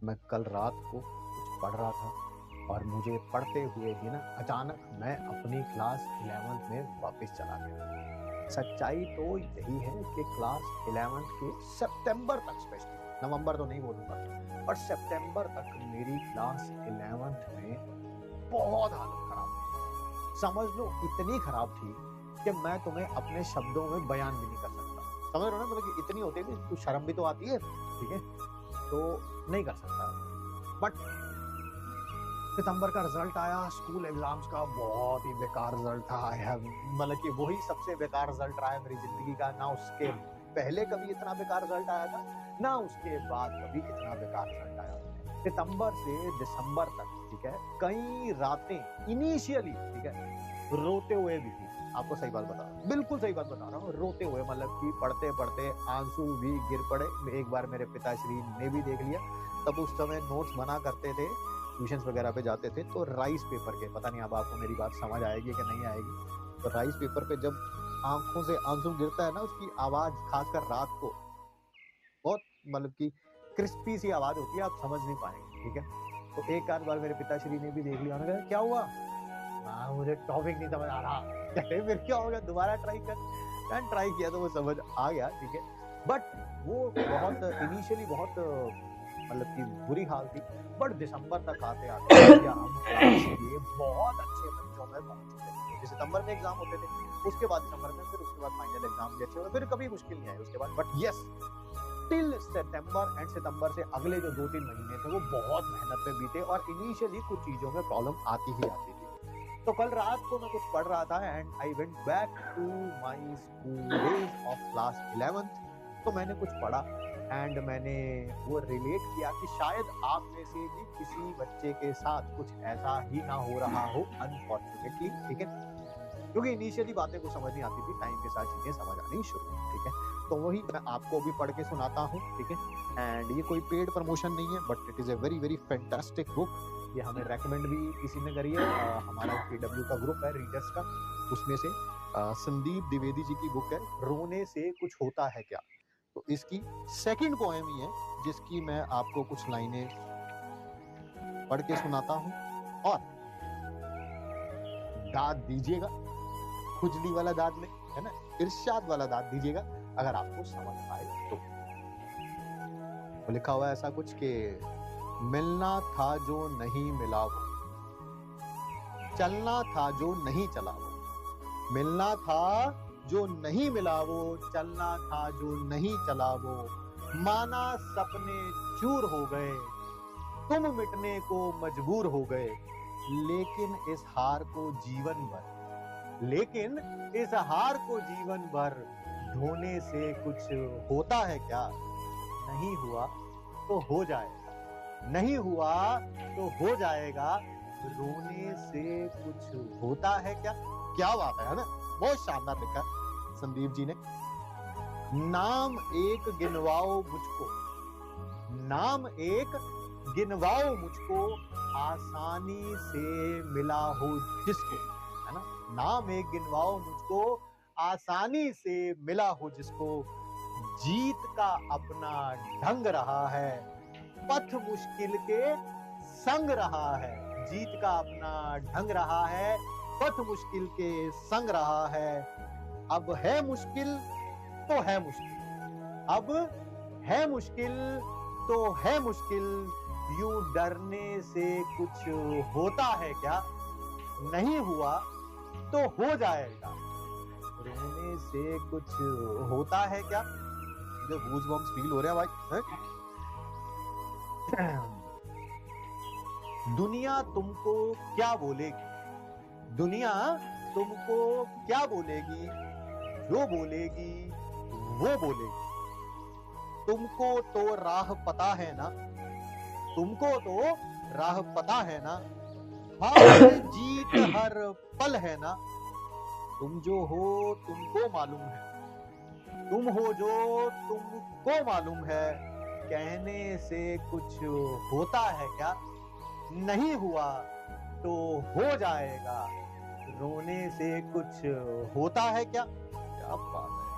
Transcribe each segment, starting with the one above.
मैं कल रात को कुछ पढ़ रहा था और मुझे पढ़ते हुए ही ना अचानक मैं अपनी क्लास 11th में वापस चला गया। सच्चाई तो यही है कि क्लास 11th के सितंबर तक, स्पेशली नवंबर तो नहीं बोलूंगा, पर सितंबर तक मेरी क्लास 11th में बहुत हालत खराब थी। समझ लो इतनी खराब थी कि मैं तुम्हें अपने शब्दों में बयान भी नहीं कर सकता। समझ रहे हो ना, मतलब कि इतनी होती है कि कुछ शर्म भी तो आती है, ठीक है, तो नहीं कर सकता। बट सितंबर का रिजल्ट आया स्कूल एग्जाम्स का, बहुत ही बेकार रिजल्ट था। आई हैव, मतलब कि वही सबसे बेकार रिजल्ट रहा है मेरी जिंदगी का। ना उसके पहले कभी इतना बेकार रिजल्ट आया था, ना उसके बाद कभी इतना बेकार रिजल्ट आया। सितंबर से दिसंबर तक, ठीक है, कई रातें इनिशियली, ठीक है, रोते हुए भी थी। आपको सही बात बता रहा हूँ, बिल्कुल सही बात बता रहा हूँ, रोते हुए, मतलब कि पढ़ते पढ़ते आंसू भी गिर पड़े। एक बार मेरे पिताश्री ने भी देख लिया। तब उस समय नोट्स बना करते थे, ट्यूशंस वगैरह पे जाते थे, तो राइस पेपर के, पता नहीं अब आपको मेरी बात समझ आएगी कि नहीं आएगी, तो राइस पेपर पे जब आंखों से आंसू गिरता है ना, उसकी आवाज खासकर रात को बहुत, मतलब कि क्रिस्पी सी आवाज होती है, आप समझ नहीं पाएंगे, ठीक है। तो एक आध बार मेरे पिताश्री ने भी देख लिया, उन्होंने कहा क्या हुआ, मुझे टॉपिक नहीं समझ आ रहा। कहते फिर क्या हो गया, दोबारा ट्राई कर। ट्राई किया तो वो समझ आ गया, ठीक है। बट वो बहुत इनिशियली बहुत मतलब कि बुरी हाल थी। बट दिसंबर तक आते आते भैया हम क्लास के बहुत अच्छे बच्चों में पहुंच चुके थे। सितंबर में एग्जाम होते थे, उसके बाद दिसंबर में, फिर उसके बाद फाइनल एग्जाम भी अच्छे हुए, फिर कभी मुश्किल नहीं आई उसके बाद। बट यस, टिल सितंबर एंड सितंबर से अगले जो 2-3 महीने थे वो बहुत मेहनत में बीते, और इनिशियली कुछ चीजों में प्रॉब्लम आती ही आती थी। तो कल रात को मैं कुछ पढ़ रहा था and I went back to my school days of class 11th। तो मैंने कुछ पढ़ा एंड मैंने वो रिलेट किया कि शायद आप में से भी किसी बच्चे के साथ कुछ ऐसा ही ना हो रहा हो, अनफॉर्चुनेटली, ठीक है, क्योंकि इनिशियली बातें को समझ नहीं आती थी, टाइम के साथ चीजें समझ आनी शुरू हुई, ठीक है। तो वही मैं आपको भी पढ़ के सुनाता हूँ, ठीक है। एंड ये कोई पेड प्रमोशन नहीं है, but it is a very very fantastic book. ये हमें रेकमेंड भी किसी ने करी है, हमारा KW का ग्रुप है रीडर्स का, उसमें से संदीप द्विवेदी जी की बुक है, रोने से कुछ होता है क्या। तो इसकी सेकंड पोएम ही है, जिसकी मैं आपको कुछ लाइनें पढ़ के सुनाता हूँ, और दाद दीजिएगा, खुजली वाला दाद में, है ना, इरशाद वाला दाद दीजिएगा अगर आपको समझ आए तो। लिखा हुआ है ऐसा कुछ कि मिलना था जो नहीं मिला वो, चलना था जो नहीं चला वो, मिलना था जो नहीं मिला वो, चलना था जो नहीं चला वो, माना सपने चूर हो गए, तुम मिटने को मजबूर हो गए, लेकिन इस हार को जीवन भर, लेकिन इस हार को जीवन भर ढोने से कुछ होता है क्या। नहीं हुआ तो हो जाएगा, नहीं हुआ तो हो जाएगा, रोने से कुछ होता है क्या। क्या बात है ना, बहुत शानदार लिखा संदीप जी ने। नाम एक गिनवाओ मुझको, नाम एक गिनवाओ मुझको, आसानी से मिला हो जिसको, है ना, नाम एक गिनवाओ मुझको, आसानी से मिला हो जिसको, जीत का अपना ढंग रहा है, पथ मुश्किल के संग रहा है, जीत का अपना ढंग रहा है, पथ मुश्किल के संग रहा है, अब है मुश्किल तो है मुश्किल, अब है मुश्किल तो है मुश्किल, यूं डरने से कुछ होता है क्या, नहीं हुआ तो हो जाएगा, रोने से कुछ होता है क्या। मुझे गूज़बम्प्स फील हो रहे हैं भाई, है? दुनिया तुमको क्या बोलेगी, दुनिया तुमको क्या बोलेगी, जो बोलेगी वो बोलेगी, तुमको तो राह पता है ना, तुमको तो राह पता है ना, हार जीत हर पल है ना, तुम जो हो तुमको मालूम है, तुम हो जो तुमको मालूम है, कहने से कुछ होता है क्या, नहीं हुआ तो हो जाएगा, रोने से कुछ होता है क्या। क्या बात है।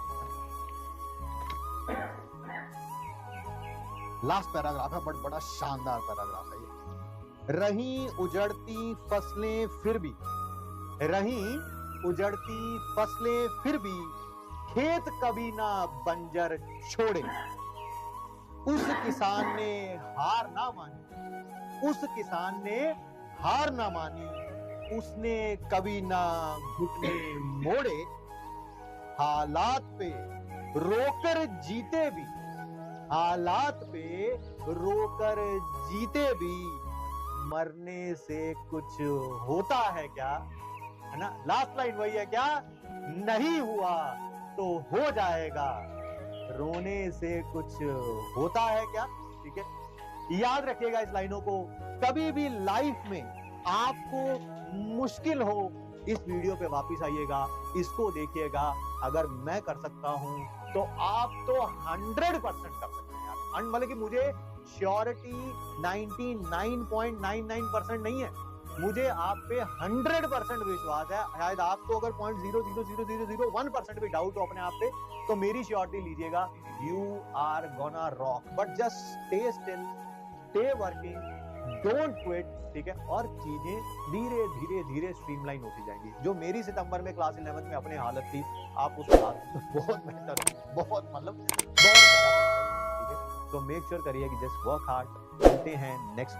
लास्ट पैराग्राफ है, बट बड़ा शानदार पैराग्राफ है ये। रही उजड़ती फसलें फिर भी, रही उजड़ती फसलें फिर भी, खेत कभी ना बंजर छोड़े। उस किसान ने हार ना मानी, उस किसान ने हार ना मानी, उसने कभी ना घुटने मोड़े। हालात पे रोकर जीते भी, हालात पे रोकर जीते भी, मरने से कुछ होता है क्या, है ना। लास्ट लाइन वही है, क्या नहीं हुआ तो हो जाएगा, रोने से कुछ होता है क्या। ठीक है, याद रखिएगा इस लाइनों को। कभी भी लाइफ में आपको मुश्किल हो, इस वीडियो पे वापस आइएगा, इसको देखिएगा। अगर मैं कर सकता हूं तो आप तो 100% कर सकते हैं यार। मतलब कि मुझे श्योरिटी 99.99% नहीं है, मुझे आप पे 100% विश्वास है। शायद आपको अगर 0.00001% भी डाउट हो अपने आप पे, तो मेरी श्योरिटी लीजिएगा, you are gonna rock. But just stay still, stay working, don't quit. ठीक है, और चीजें धीरे धीरे धीरे स्ट्रीमलाइन होती जाएंगी। जो मेरी सितंबर में क्लास 11 में अपनी हालत थी, आप उस बहुत बेहतर, बहुत मतलब बहुत ज्यादा बेहतर। ठीक है, तो मेक श्योर करिए कि जस्ट वर्क हार्ड। मिलते हैं नेक्स्ट